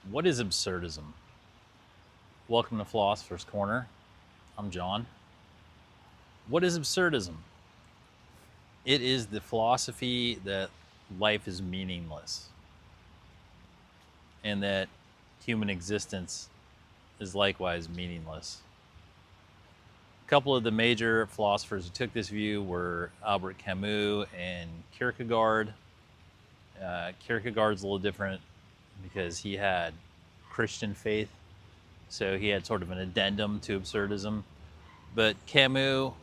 What is absurdism? Welcome to Philosopher's Corner. I'm John. What is absurdism? It is the philosophy that life is meaningless and that human existence is likewise meaningless. A couple of the major philosophers who took this view were Albert Camus and Kierkegaard. Kierkegaard's a little different because he had Christian faith, so he had sort of an addendum to absurdism. But Camus,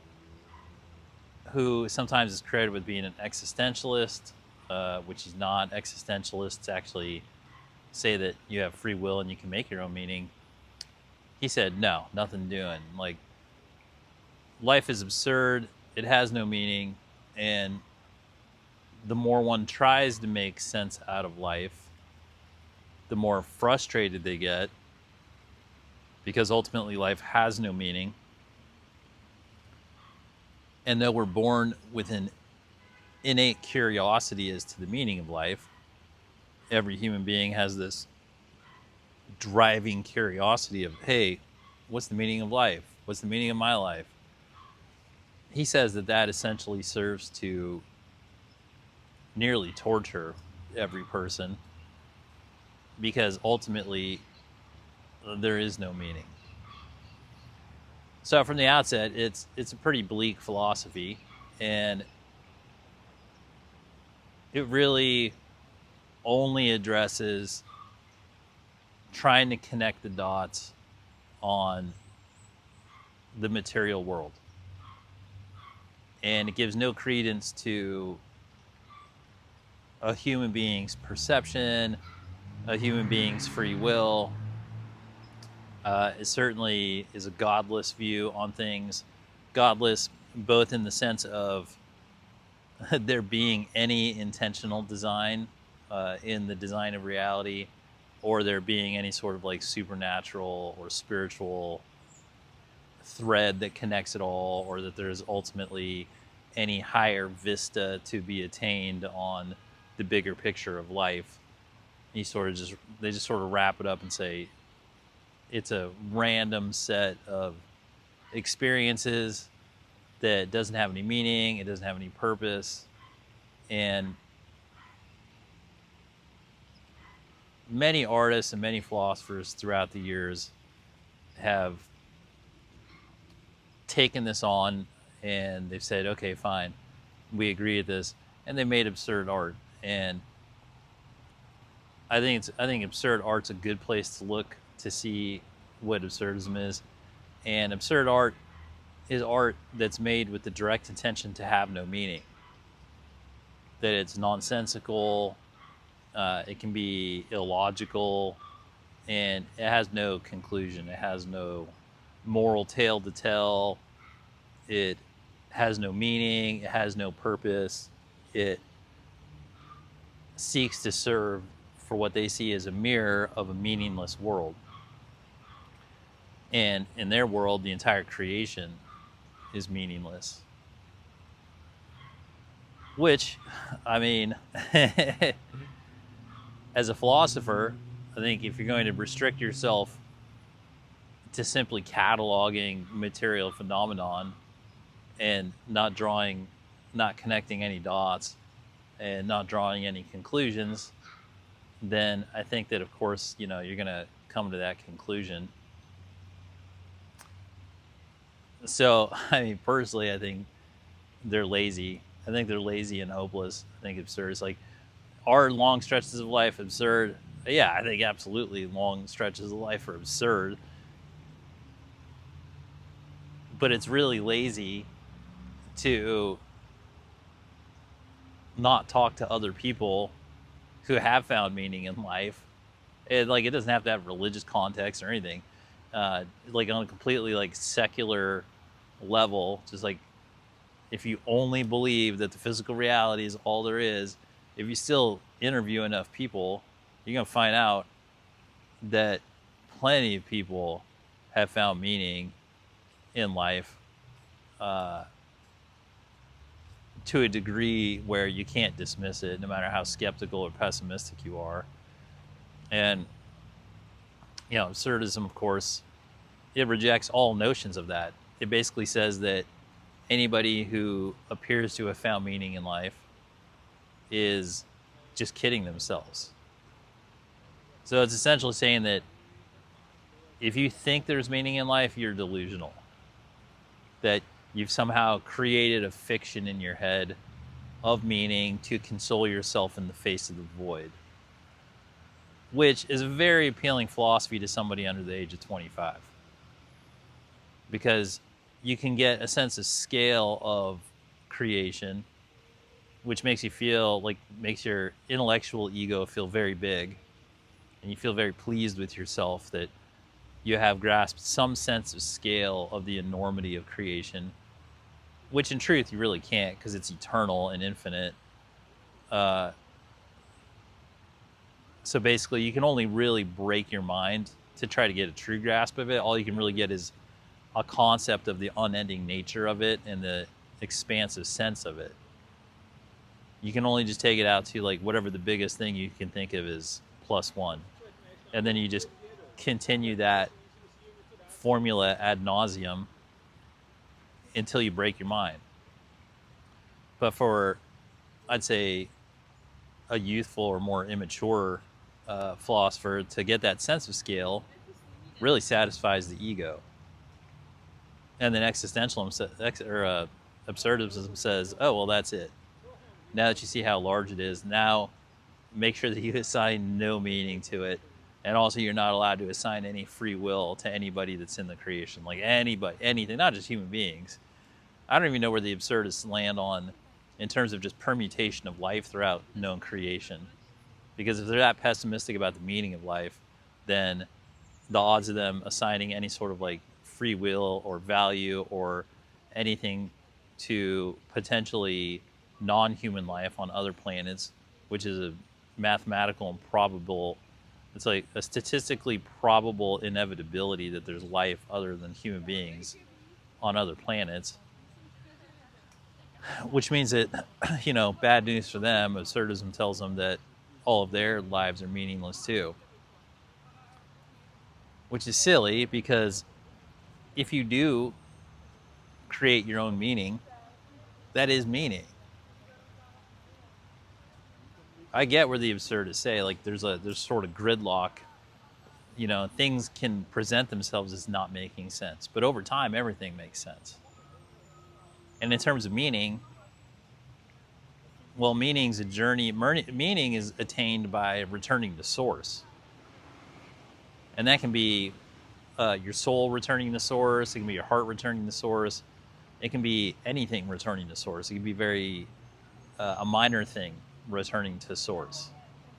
who sometimes is credited with being an existentialist, which he's not. Existentialists actually say that you have free will and you can make your own meaning. He said, no, nothing doing. Like, life is absurd, it has no meaning, and the more one tries to make sense out of life, the more frustrated they get, because ultimately life has no meaning. And though we're born with an innate curiosity as to the meaning of life, every human being has this driving curiosity of, hey, what's the meaning of life? What's the meaning of my life? He says that that essentially serves to nearly torture every person, because ultimately there is no meaning. So from the outset, it's a pretty bleak philosophy, and it really only addresses trying to connect the dots on the material world. And it gives no credence to a human being's perception, a human being's free will. It certainly is a godless view on things. Godless both in the sense of there being any intentional design in the design of reality, or there being any sort of like supernatural or spiritual thread that connects it all, or that there's ultimately any higher vista to be attained on the bigger picture of life. They just sort of wrap it up and say it's a random set of experiences that doesn't have any meaning, it doesn't have any purpose. And many artists and many philosophers throughout the years have taken this on and they've said, okay, fine, we agree with this, and they made absurd art. And I think absurd art's a good place to look to see what absurdism is. And absurd art is art that's made with the direct intention to have no meaning, that it's nonsensical, it can be illogical, and it has no conclusion, it has no moral tale to tell, it has no meaning, it has no purpose, it seeks to serve for what they see as a mirror of a meaningless world. And in their world, the entire creation is meaningless. Which, I mean, as a philosopher, I think if you're going to restrict yourself to simply cataloging material phenomenon and not connecting any dots and not drawing any conclusions, then I think that, of course, you're going to come to that conclusion. So, I mean, personally, I think they're lazy. I think they're lazy and hopeless. I think absurd. It's like, are long stretches of life absurd? Yeah, I think absolutely long stretches of life are absurd. But it's really lazy to not talk to other people who have found meaning in life. It doesn't have to have religious context or anything. Like on a completely like secular level, just like if you only believe that the physical reality is all there is, if you still interview enough people, you're going to find out that plenty of people have found meaning in life to a degree where you can't dismiss it, no matter how skeptical or pessimistic you are. And Absurdism, of course, it rejects all notions of that. It basically says that anybody who appears to have found meaning in life is just kidding themselves. So it's essentially saying that if you think there's meaning in life, you're delusional. That you've somehow created a fiction in your head of meaning to console yourself in the face of the void, which is a very appealing philosophy to somebody under the age of 25. Because you can get a sense of scale of creation, which makes you feel like, makes your intellectual ego feel very big, and you feel very pleased with yourself that you have grasped some sense of scale of the enormity of creation, which in truth you really can't, because it's eternal and infinite. So basically you can only really break your mind to try to get a true grasp of it. All you can really get is a concept of the unending nature of it and the expansive sense of it. You can only just take it out to like whatever the biggest thing you can think of is +1. And then you just continue that formula ad nauseum until you break your mind. But for, I'd say, a youthful or more immature philosopher to get that sense of scale really satisfies the ego. And then absurdism says, oh, well, that's it. Now that you see how large it is, now make sure that you assign no meaning to it. And also you're not allowed to assign any free will to anybody that's in the creation. Like anybody, anything, not just human beings. I don't even know where the absurdists land on in terms of just permutation of life throughout known creation. Because if they're that pessimistic about the meaning of life, then the odds of them assigning any sort of like free will or value or anything to potentially non-human life on other planets, which is a mathematical and probable, it's like a statistically probable inevitability that there's life other than human beings on other planets, which means that, bad news for them. Absurdism tells them that all of their lives are meaningless too, which is silly, because if you do create your own meaning, that is meaning. I get where the absurdists say, like, there's sort of gridlock. Things can present themselves as not making sense, but over time, everything makes sense. And in terms of meaning, well, meaning's a journey. Meaning is attained by returning to source. And that can be your soul returning to source. It can be your heart returning to source. It can be anything returning to source. It can be a minor thing returning to source,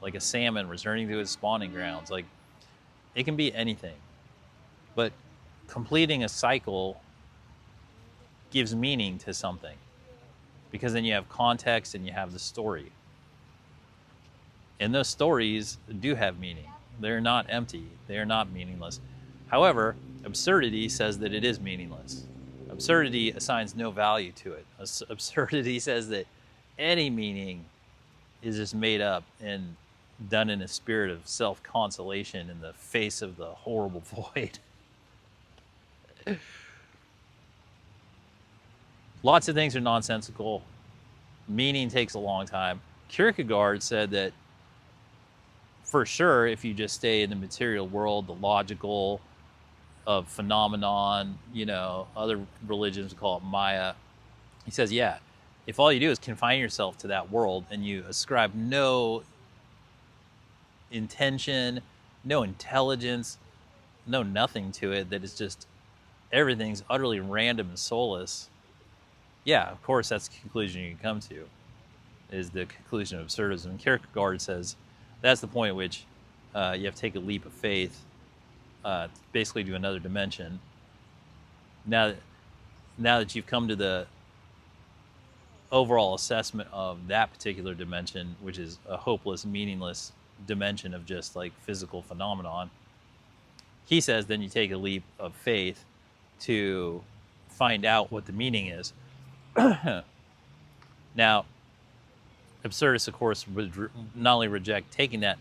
like a salmon returning to its spawning grounds. Like, it can be anything. But completing a cycle gives meaning to something, because then you have context and you have the story. And those stories do have meaning. They're not empty. They are not meaningless. However, absurdity says that it is meaningless. Absurdity assigns no value to it. Absurdity says that any meaning is just made up and done in a spirit of self-consolation in the face of the horrible void. Lots of things are nonsensical. Meaning takes a long time. Kierkegaard said that for sure, if you just stay in the material world, the logical of phenomenon, other religions call it Maya. He says, yeah, if all you do is confine yourself to that world and you ascribe no intention, no intelligence, no nothing to it, that it's just everything's utterly random and soulless, yeah, of course, that's the conclusion you can come to, is the conclusion of absurdism. And Kierkegaard says that's the point at which you have to take a leap of faith, basically to another dimension. Now that you've come to the overall assessment of that particular dimension, which is a hopeless, meaningless dimension of just like physical phenomenon, he says then you take a leap of faith to find out what the meaning is. Now, absurdists, of course, would not only reject taking that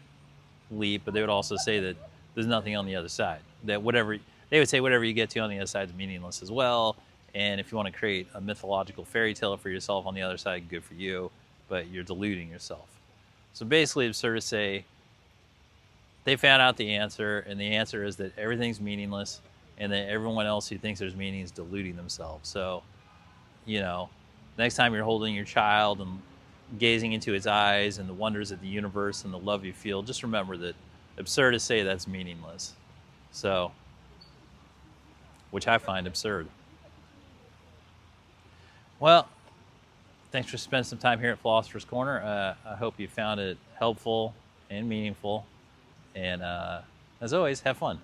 leap, but they would also say that there's nothing on the other side. That whatever they would say, whatever you get to on the other side is meaningless as well. And if you want to create a mythological fairy tale for yourself on the other side, good for you, but you're deluding yourself. So basically, absurdists say they found out the answer, and the answer is that everything's meaningless, and that everyone else who thinks there's meaning is deluding themselves. So, you know, next time you're holding your child and gazing into its eyes and the wonders of the universe and the love you feel, just remember that absurdists say that's meaningless. So, which I find absurd. Well, thanks for spending some time here at Philosopher's Corner. I hope you found it helpful and meaningful. And as always, have fun.